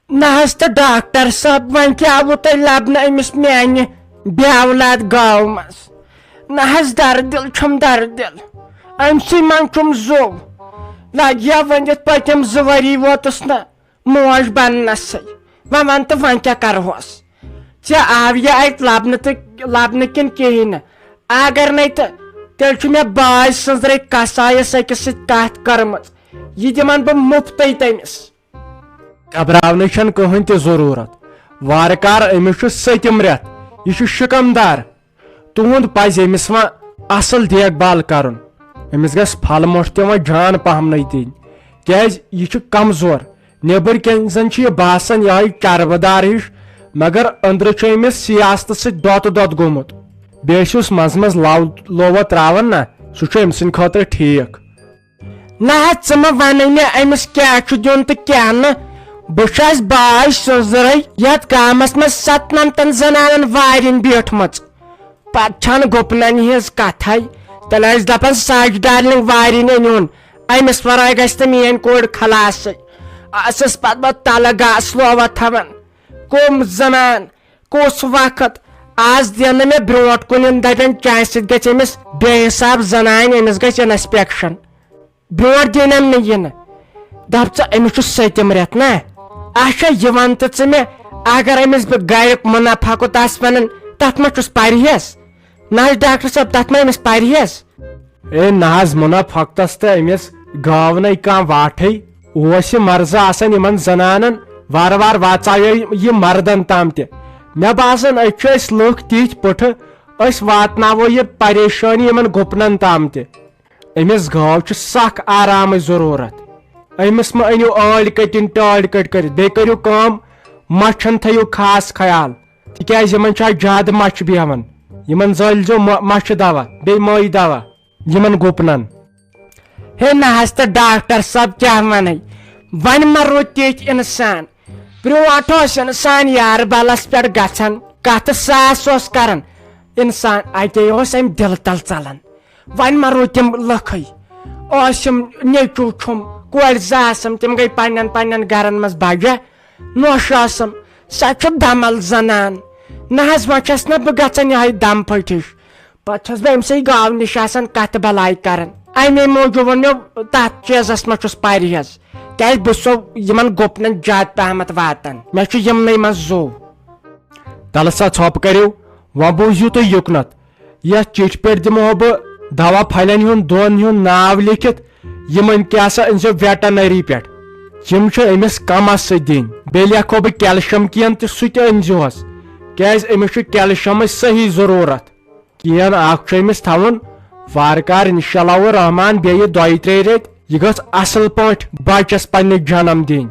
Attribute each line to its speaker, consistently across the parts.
Speaker 1: نہس تو ڈاکٹر صاحب ون کیا آو تہ لبنہ امس میانہ بے اولاد گاو مز نہس درد دل چھم درد دل امسی من چھم زو لگیا ونت پتم 2 ؤری ووتس نا موج بننس ون تو ون کیا کرہوس ے آو یہ ات لبنہ کن کہین اگر نہیں تو تیل چھ مے باے سنزر کسایس أکس ست کت کرمژ یہ دمن بہ مفتے تمس
Speaker 2: گھبراونٕچ چھنہٕ کٕہٕنۍ تہِ ضروٗرت وارٕ کار أمِس چھُ 7م رٮ۪تھ یہِ چھُ شِکمدار تُہُنٛد پزِ أمِس وۄنۍ اصل دیکھ بال کرُن أمِس گژھِ پھل موٚٹھ تہِ وۄنۍ جان پہمنٕے دِنۍ کیازِ یہِ چھُ کمزور نیبٕرۍ کِنۍ زن چھُ یہِ باسان یِہوے چربہٕ دار ہِش مگر أنٛدرٕ چھُ أمِس سیاستہٕ سۭتۍ دۄد گوٚمُت بیٚیہِ چھُس منٛزٕ منٛزٕ لووا تراوان نا سُہ چھُ أمۍ سٕنٛدِ خٲطرٕ ٹھیٖک
Speaker 1: نہ ژٕ مہ ونٕے مےٚ أمِس کیاہ چھُ دیُن تہٕ کیاہ نہٕ بہٕ چھس باے سٕنٛزرے یتھ گامس منٛز 97 زنانن وارٮ۪ن بیٖٹھمٕژ پتہٕ چھنہٕ گُپنن ہٕنٛز کتھے تیٚلہِ ٲسۍ دپان ساجہِ ڈارلنگ وارٮ۪ن أنۍہُن أمِس ورٲے گژھِ نہٕ میٲنۍ کورِ خلاصٕے ٲسٕس پتہٕ بہٕ تلہٕ گاسہٕ لووا تھاوان کم زمان کُس وقت آز دِنہٕ مےٚ برونٛٹھ کُن دپن چانہِ سۭتۍ گژھِ أمِس بے حساب زنانہِ أمِس گژھِ انسپیکشن برونٛٹھ دِنم نہٕ یِنہٕ دپ ژٕ أمِس چھُ 7م رٮ۪تھ نا اچھا یہ ون تو ژٕ مےٚ اگر أمِس بہٕ گریُک منافعت آسہِ ونان تتھ ما چھُس پرہیز نہ ڈاکٹر صٲب تتھ ما أمِس پرہیز
Speaker 2: اے نہ حظ منافعتس تہٕ أمِس گاونٕے کانٛہہ واٹھٕے اوس یہِ مرضہٕ آسان یِمن زنانن وارٕ وارٕ واژاوے یہِ مردن تام تہِ مےٚ باسان أسۍ چھِ أسۍ لُکھ تِتھۍ پٲٹھۍ أسۍ واتناوو یہِ پریشٲنی یِمن گُپنن تام تہِ أمِس گاو چھِ سخ آرامٕچ ضروٗرت أمِس مہ أنِو ٲلۍ کٔٹِنۍ ٹٲلۍ کٔٹۍ کٔرِتھ بیٚیہِ کٔرِو کٲم مچھن تھٲیِو خاص خیال تِکیازِ یِمن چھُ زیادٕ مچھ بیہوان یِمن زٲلۍزیو مچھِ دوا بیٚیہِ مٲے دوا یِمن گُپنن
Speaker 1: ہے نہ حظ تہٕ ڈاکٹر صٲب کیاہ ونے ون ما روٗدۍ تِتھۍ انسان برونٛٹھ اوس انسان یارٕ بلس پٮ۪ٹھ گژھان کتھٕ ساس اوس کران انسان اتے اوس امہِ دِلہٕ تل ژلان ون ما روٗدۍ تِم لُکھے ٲسِم نیٚچوٗ چھُم کورِ 2 آسم تِم گٔے پننٮ۪ن گرن منٛز بجا نوٚش آسم سۄ چھِ دمل زنان نہ حظ وۄنۍ چھس نہ بہٕ گژھان یِہے دم پھٔٹۍ ہِش پتہٕ چھس بہٕ أمسٕے گاو نِش آسان کتھٕ بلاے کران امے موٗجوٗب ووٚن مےٚ تتھ چیٖزس منٛز چھُس پرہیز کیازِ بہٕ چھُسو یِمن گُپنن زیادٕ پہمتھ واتان مےٚ چھُ یِمنٕے منٛز زو
Speaker 2: تلہٕ سا ژھۄپہٕ کٔرِو وۄنۍ بوٗزِو تُہۍ یُکنت یتھ چِٹھِ پٮ۪ٹھ دِمو بہٕ دوا پھلٮ۪ن ہُنٛد 2 ہُنٛد ناو لیکھِتھ یِمن کیٛاہ سا أنزیو ویٹنری پٮ۪ٹھ یِم چھِ أمِس کمس سۭتۍ دِنۍ بیٚیہِ لیکھو بہٕ کیلشیم کین تہِ سُہ تہِ أنزِہوس کیازِ أمِس چھُ کیلشیمٕچ صحیح ضروٗرت کین اکھ چھُ أمِس تھاوُن وارٕ کار انشاء اللہ الرحمان بیٚیہِ 2-3 رٮ۪تۍ یہِ گٔژھ اصل پٲٹھۍ بچس پننہِ جنم دِنۍ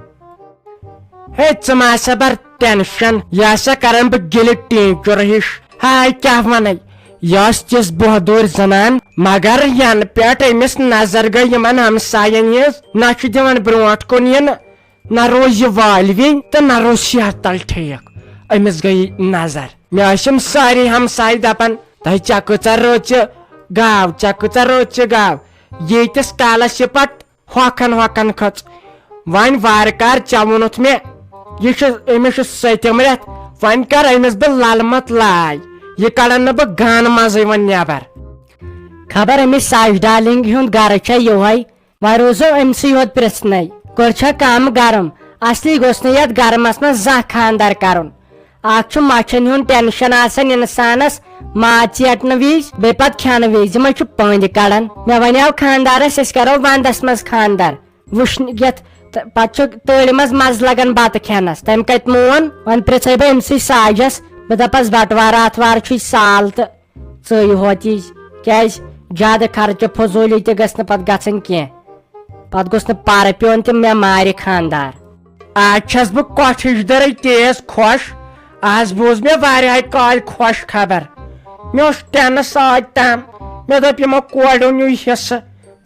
Speaker 1: ہے ژٕ ما سا بر ٹینشن یہِ ہسا کران بہٕ گِلہِ ٹیٖچر ہِش ہاے کیاہ ونے یہِ ٲس تِژھ بہادُر زنان مگر ینہٕ پٮ۪ٹھ أمِس نظر گٔے یِمن ہمساین ہِنٛز نہ چھُ دِوان برونٛٹھ کُن یِنہٕ نہ روز یہِ والہِ وِنۍ تہٕ نہ روز صحت تل ٹھیٖک أمِس گٔے نظر مےٚ ٲسِم سٲری ہمساے دپان تۄہہِ ژےٚ کۭژاہ رٕژِ گاو ژےٚ کۭژاہ رٕژِ گاو ییٖتِس کالس یہِ پتہٕ ہۄکھن کھٔژ وۄنۍ وارٕ کار ژےٚ ووٚنُتھ مےٚ یہِ چھُ أمِس چھُ 7م رٮ۪تھ وۄنۍ کر أمِس بہٕ للمت لاے یہِ کڑان نہٕ بہٕ گانہٕ منٛزٕے وۄنۍ نٮ۪بر
Speaker 3: خبر أمِس ساجہِ ڈارلنگ ہُنٛد گرٕ چھا یِہوے وۄنۍ روزو أمسٕے یوت پرژھنَے کوٚر چھا کم گرم اصلی گوٚژھ نہٕ یتھ گرمس منٛز زانٛہہ خانٛدر کرُن اکھ چھُ مچھن ہُنٛد ٹینشن آسان انسانس ماز ژیٹنہٕ وِزِ بیٚیہِ پتہٕ کھٮ۪نہٕ وِزِ ما چھُ پٔنٛدۍ کڑان مےٚ ونیاو خانٛدارس أسۍ کرو ونٛدس منٛز خانٛدر وٕشنہِ یتھ پتہٕ چھُ تۭرِ منٛز مزٕ لگان بتہٕ کھٮ۪نس تٔمۍ کتہِ مون وۄنۍ پرژھے بہٕ أمسٕے ساجس بہٕ دپس بٹوار آتھوار چھُے سال تہٕ ژٕ یوت یی کیازِ زیادٕ خرچہٕ فضوٗلی تہِ گژھِ نہٕ پتہٕ گژھٕنۍ کینٛہہ پتہٕ گوٚژھ نہٕ پرٕ پیوٚن تہِ مےٚ مارِ خانٛدار
Speaker 1: آز چھس بہٕ کۄٹھٕچ دٔرے تیز خۄش آز بوٗز مےٚ واریاہہِ کالہِ خۄش خبر مےٚ اوس ٹینہٕ سۭتۍ تام مےٚ دوٚپ یِمو کوریو نیوٗ حصہٕ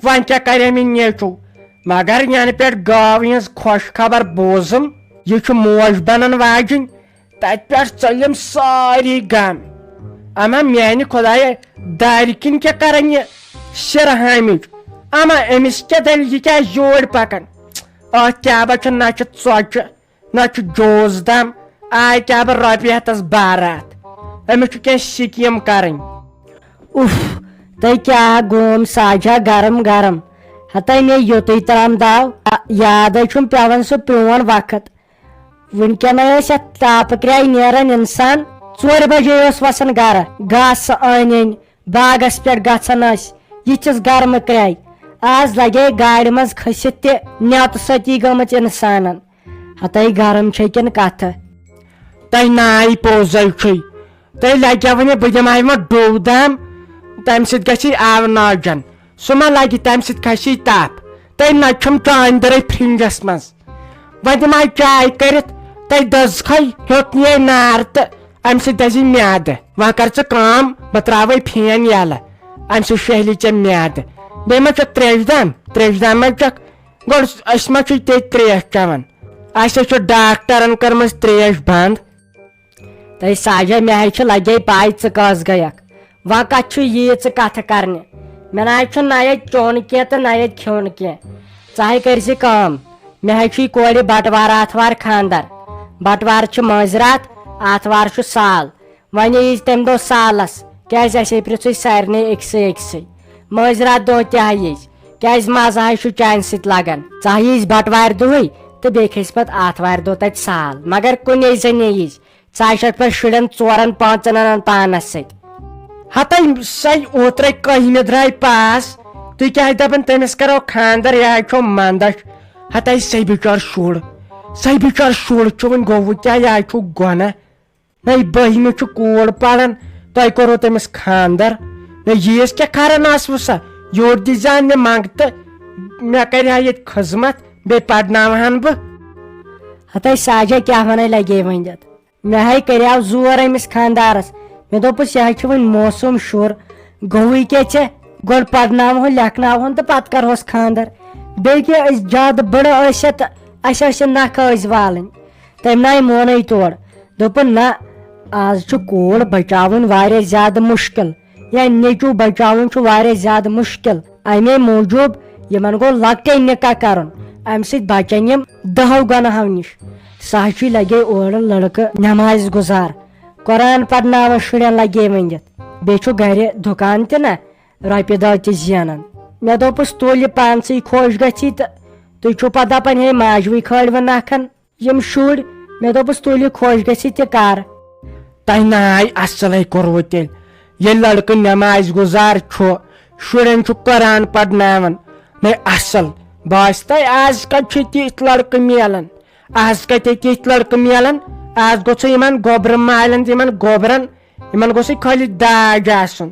Speaker 1: وۄنۍ کیٛاہ کرِ مےٚ نیچوٗ مگر ینہٕ پٮ۪ٹھ گاو ہِنٛز خۄش خبر بوٗزٕم یہِ چھُ موج بنان واجِنۍ تتہِ پٮ۪ٹھ ژٔلِم سٲری غم اما میانہِ خۄدایا دارِ کِنۍ کیٛاہ کران یہِ سِرہامِچ اما أمِس کیٛاہ دٔلیٖل یہِ کیٛازِ یور پکان اتھ کیٛاہ چھِ نچہِ ژۄچہِ نہ جوز دم آئی کیا بہ رۄپیہِ ہتس بارات أمِس چھُ کینٛہہ سکیٖم کرٕنۍ.
Speaker 3: اُف تۄہہِ کیٛاہ گوم ساجا گرم گرم ہتاے مےٚ یوٚتُے ترام داو یادے چھُم پیوان سُہ پرون وقت وُنکٮ۪ن ٲسۍ اتھ تاپہٕ کرٛایہِ نیران انسان 4 بجے اوس وسان گرٕ گاسہٕ أنۍ باغس پٮ۪ٹھ گژھان ٲسۍ یِژھِس گرمہٕ کرٛایہِ آز لگے گاڑِ منٛز کھٔسِتھ تہِ نٮ۪ت سٔتی گٔمٕژ انسانن ہتاے گرم چھے کِنہٕ کتھٕ.
Speaker 1: تۄہہِ ناے پوٚزے چھُے تۄہہِ لگہِ وۄنۍ بہٕ دِمہٕ وۄنۍ ڈوٗ دم تمہِ سۭتۍ گژھی آب ناجن سُہ ما لگہِ تمہِ سۭتۍ کھسی تپھ تۄہہِ نہ چھُم چاندرے فرنجس منٛز وۄنۍ دِمہٕ چاے کٔرِتھ تۄہہِ دٔزکھے ہیوٚت نِیے نار تہٕ امہِ سۭتۍ دزی میادٕ وۄنۍ کر ژٕ کٲم بہٕ تراوے فین یلہٕ امہِ سۭتۍ شہلی ژےٚ میادٕ بیٚیہِ ما چھکھ تریش دام ما چھکھ گۄڈٕ أسۍ ما چھُے تیٚتہِ تریش چٮ۪وان اسے چھُ ڈاکٹرن کٔرمٕژ تریش بنٛد.
Speaker 3: تۄہہِ ساجا مےٚ حظ چھِ لگے پاے ژٕ کٔس گٔیکھ وۄنۍ کتھ چھُ ییٖژ کتھٕ کرنہِ مےٚ نہ حظ چھُ نہ ییٚتہِ چوٚن کینٛہہ تہٕ نہ ییٚتہِ کھیوٚن کینٛہہ ژٕ حظ کٔرۍ زِ کٲم مےٚ حظ چھُے کورِ بٹوار آتھوار خانٛدر بٹوار چھُ مٲنٛزراتھ آتھوار چھُ سال وۄنۍ ییٖز تمہِ دۄہ سالس کیازِ اسے پرژھُے سارنٕے أکسٕے مٲنٛزراتھ دۄہ تہِ ہا ییٖز کیازِ مزٕ حظ چھُ چانہِ سۭتۍ لگان ژٕ ییٖز بٹوارِ دۄہٕے تہٕ بیٚیہِ کھسہِ پتہٕ آتھوارِ دۄہ تتہِ سال مگر کُنے زٔنی ییٖز ژٕ حظ چھکھ پتہٕ شُرٮ۪ن 4-5 انان پانس سۭتۍ.
Speaker 1: ہتاے سۄے اوترے کٔہمہِ درٛاے پاس تُہۍ کیٛاہ دپان تٔمِس کرو خانٛدر یہِ حظ چھُ منٛدچھ ہتاے سۄے بِچور شُر چھُ وۄنۍ گوٚوٕ کیٛاہ یہِ حظ چھُ گۄناہ نَے 12مہِ چھُ کوٗر پران تۄہہِ کوٚروٕ تٔمِس خانٛدر نہ ییٖژ کیٛاہ کران آسوٕ سا یورٕ دِزہن مےٚ منٛگتہٕ مےٚ کرِ ہا ییٚتہِ خٔذمت بیٚیہِ پرناوہن بہٕ.
Speaker 3: ہتاے ساجا کیٛاہ ونے لگے ؤنِتھ مےٚ ہاے کریاو زور أمِس خانٛدارس مےٚ دوٚپُس یہِ حظ چھُ وۄنۍ موسوٗم شُر گوٚوٕے کیٛاہ ژےٚ گۄڈٕ پرناوہون لیکھناوہون تہٕ پتہٕ کرہوس خانٛدر بیٚیہِ کیٛاہ أسۍ زیادٕ بٔڑٕ ٲسۍ تہٕ اسہِ ٲسۍ نکھٕ ٲسۍ والٕنۍ تٔمۍ ناے مونٕے تورٕ دوٚپُن نہ آز چھُ کوٗر بچاوُن واریاہ زیادٕ مُشکِل یا نیٚچوٗ بچاوُن چھُ واریاہ زیادٕ مُشکِل امے موٗجوٗب یِمن گوٚو لۄکٹے نکاح کرُن امہِ سۭتۍ بچن یِم 10 گۄنہو نِش. سُہ حظ چھُے لگے اورٕ لڑکہٕ نمازِ گُزار قرآن پرناوان شُرٮ۪ن لگے ؤنِتھ بیٚیہِ چھُ گرِ دُکان تہِ نہ رۄپیہِ دہ تہِ زینان. مےٚ دوٚپُس تُلہِ پانسٕے خۄش گژھی تہٕ تُہۍ چھِو پتہٕ دپان ہے ماجوٕے کھٲلوٕ نکھن یِم شُرۍ مےٚ دوٚپُس تُلہِ خۄش گژھی تہِ کر.
Speaker 1: تۄہہِ ناے اصلے کوٚروٕ تیٚلہِ ییٚلہِ لڑکہٕ نمازِ گُزار چھُ شُرٮ۪ن چھُ قرآن پرناوان نَے اصل باسہِ تۄہہِ آز کتہِ چھِ تِتھۍ لڑکہٕ میلان آز کتہِ تِتھۍ لڑکہٕ میلان آز گوٚژھ یِمن گوبرٕ مالٮ۪ن یِمن گوبرن یِمن گوٚژھ خٲلی داج آسُن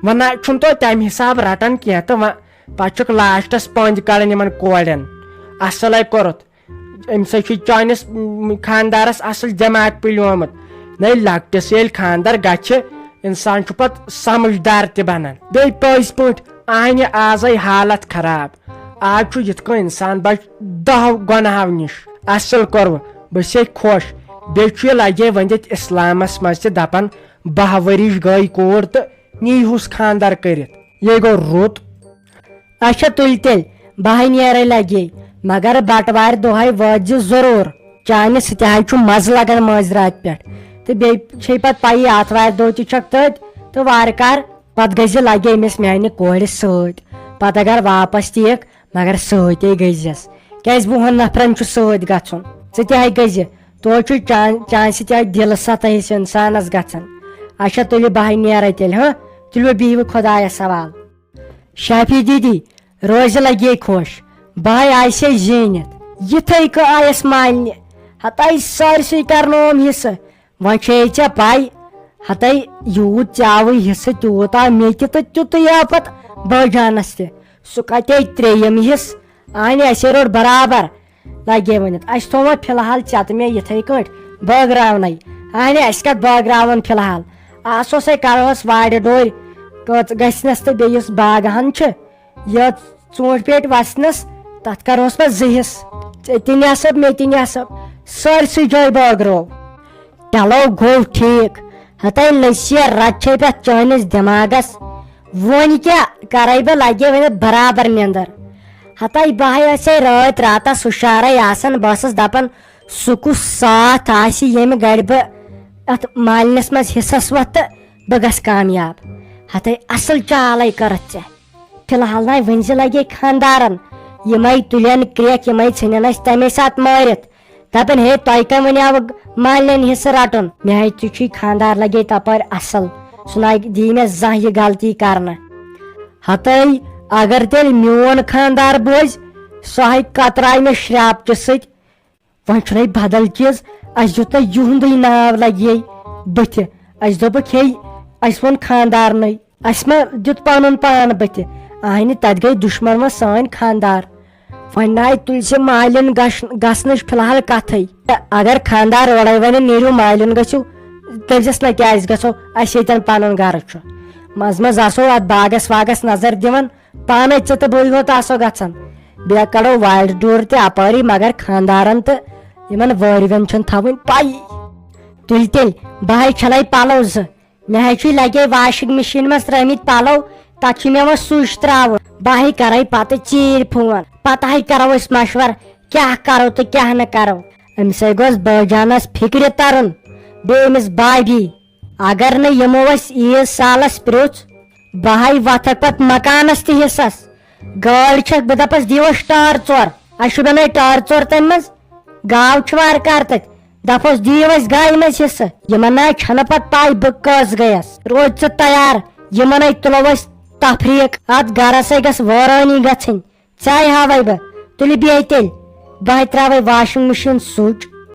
Speaker 1: وۄنۍ نہ چھُنہٕ تُہۍ تمہِ حساب رٹان کینٛہہ تہٕ وۄنۍ پتہٕ چھُکھ لاسٹس پٔنٛدۍ کڑان یِمن کورٮ۪ن. اصلے کوٚرُتھ امہِ سۭتۍ چھُ چٲنِس خانٛدارس اصل دٮ۪ماغ پِلیومُت نَے لۄکٹِس ییٚلہِ خانٛدر گژھِ انسان چھُ پتہٕ سمجھدار تہِ بنان بیٚیہِ پٔزۍ پٲٹھۍ آنہِ آزے حالت خراب آز چھُ یِتھ کٔنۍ انسان بچہِ 10 گۄنہو نِش. اصل کوٚروٕ بہٕ چھسے خۄش بیٚیہِ چھُ یہِ لگے ؤنِتھ اسلامس منٛز تہِ دپان 12 ؤرِش گٔے کوٗر تہٕ نیٖہوٗس خانٛدر کٔرِتھ یے گوٚو رُت.
Speaker 3: اچھا تُلہِ تیٚلہِ بہے نیرے لگے مگر بٹوارِ دۄہے وٲتۍ زِ ضروٗر چانہِ سۭتۍ حظ چھُ مزٕ لگان مٲنٛزراتھ پٮ۪ٹھ تہٕ بیٚیہِ چھے پتہٕ پیی آتھوارِ دۄہ تہِ چھکھ تٔتۍ تہٕ وارٕ کار پتہٕ گٔے زِ لگے أمِس میانہِ کورِ سۭتۍ پتہٕ اگر واپس تہِ یِکھ مگر سۭتے گٔژھزٮ۪س کیازِ 20 نفرن چھُ سۭتۍ گژھُن ژٕ تہِ حظ گٔژھِ توتہِ چھُ چانہِ سۭتۍ حظ دِلہٕ سطح ہِس انسانس گژھان. اچھا تُلِو بہے نیرے تیٚلہِ ہاں تُلِو بِہِو خۄدایس حوالہٕ. شافی دیدی روزِ لگے خۄش بہے آسے زیٖنِتھ یِتھے کٔنۍ آیس مالنہِ ہتاے سٲرسٕے کرنووُم حصہٕ وۄنۍ چھے ژےٚ پاے ہتاے یوٗت ژےٚ حصہٕ تیوٗت آو مےٚ تہِ تہٕ تیُتُے آو پتہٕ بٲجانس تہِ سُہ کتے 3یِم حصہٕ آنہِ اسے روٚٹ برابر لگے ؤنِتھ اسہِ تھوٚو وۄنۍ فِلحال ژےٚ تہٕ مےٚ یِتھے کٔٹھۍ بٲگراونے آنہِ اسہِ کتھ بٲگراوُن فِلحال آسوسے کرہوس وارِ ڈورِ کٔژ گژھنس تہٕ بیٚیہِ یُس باغہٕ ہن چھِ یتھ ژوٗنٛٹھۍ پیٹہِ وسنس تتھ کرہوس پتہٕ 2 حصہٕ ژےٚ تہِ نٮ۪صٕب مےٚ تہِ نٮ۪صٕب سٲرسٕے جایہِ بٲگرو. چلو گوٚو ٹھیٖک ہتاے لٔسیا رت چھے پتھ چٲنِس دٮ۪ماغس وۄنۍ کیٛاہ کرے بہٕ لگے ؤنِتھ برابر نِندٕر ہتاے بہے ٲسے رٲتۍ راتس ہُشارے آسان بہٕ ٲسٕس دپان سُہ کُس ساتھ آسہِ ییٚمہِ گڑِ بہٕ اتھ مالنس منٛز حصس وتھ تہٕ بہٕ گژھٕ کامیاب. ہتھے اصل چالے کٔرتھ ژےٚ. فی الحال ناے ؤنزِ لگے خاندارن یِمے تُلن کرٛیکھ یِمے ژھٕنن اسہِ تمے ساتہٕ مٲرِتھ دپن ہے تۄہہِ کٔمۍ ونیاوٕ مالنٮ۪ن حصہٕ رٹُن. مےٚ ہے تہِ چھُے خاندار لگے تپٲرۍ اصل سُہ ناے دی مےٚ زانٛہہ یہِ غلطی کرنہٕ. ہتے اگر تیٚلہِ میون خاندار بوزِ سُہ ہے کتراے مےٚ شراپچہِ سۭتۍ. وۄنۍ چھُنَے بدل چیٖز اسہِ دیُت نہٕ یِہُنٛدُے ناو لگے بٕتھِ. اسہِ دوٚپُکھ ہے اسہِ ووٚن خاندارنٕے اسہِ ما دیُت پنُن پان بٕتھِ. اہنہِ تتہِ گٔے دُشمن وۄنۍ سٲنۍ خاندار. وۄنۍ ناے تُلسہِ مالِن گژھنٕچ فی الحال کتھٕے. اگر خاندار اورے ونہِ نیٖرِو مالِن گٔژھِو دٔپزٮ۪س نہ کیازِ گژھو اسہِ ییٚتٮ۪ن پنُن گرٕ چھُ. منٛزٕ منٛزٕ آسو اتھ باغس واغس نظر دِوان پانے ژٕ تہٕ بٕے ہوت آسو گژھان. بیٚیہِ کڑو وارِ ڈوٗر تہِ اپٲری مگر خاندارن تہٕ یِمن وٲرۍوٮ۪ن چھنہٕ تھاوٕنۍ پایی. تُلہِ تیٚلہِ بہٕ ہے چھلے پلو زٕ. مےٚ ہے چھُے لگے واشنگ مشیٖن منٛز ترٲمٕتۍ پلو تتھ چھُ مےٚ وۄنۍ سُچ تراوُن. بہٕ ہے کرے پتہٕ ژیٖرۍ فون پتہٕ ہے کرو أسۍ مشور کیاہ کرو تہٕ کیاہ نہٕ کرو. أمسے گوٚژھ بٲجانس فکرِ ترُن بیٚیہِ أمِس بابی. اگر نہٕ یِمو أسۍ عیٖز سالس پرٛژھ بہٕ ہے وتھکھ پتہٕ مکانس تہِ حصس. گٲڑۍ چھکھ بہٕ دپس دیٖوس ٹٲر ژور اسہِ چھُ بنٲے ٹٲر ژور تمہِ منٛز گاو چھِ وارٕ کار تتہِ دپوس دِیِو اسہِ گایہِ منٛز حصہٕ. یِمن ناے چھنہٕ پتہٕ پاے بہٕ کٔژ گٔیس. روز ژٕ تیار یِمنے تُلو أسۍ تفریٖق. اتھ گرسے گژھ وٲرٲنی گژھٕنۍ. ژےٚ ہاوے بہٕ تُلہِ بیٚیہِ تیٚلہِ بہٕ ہے تراوے واشنگ مشیٖن سُچ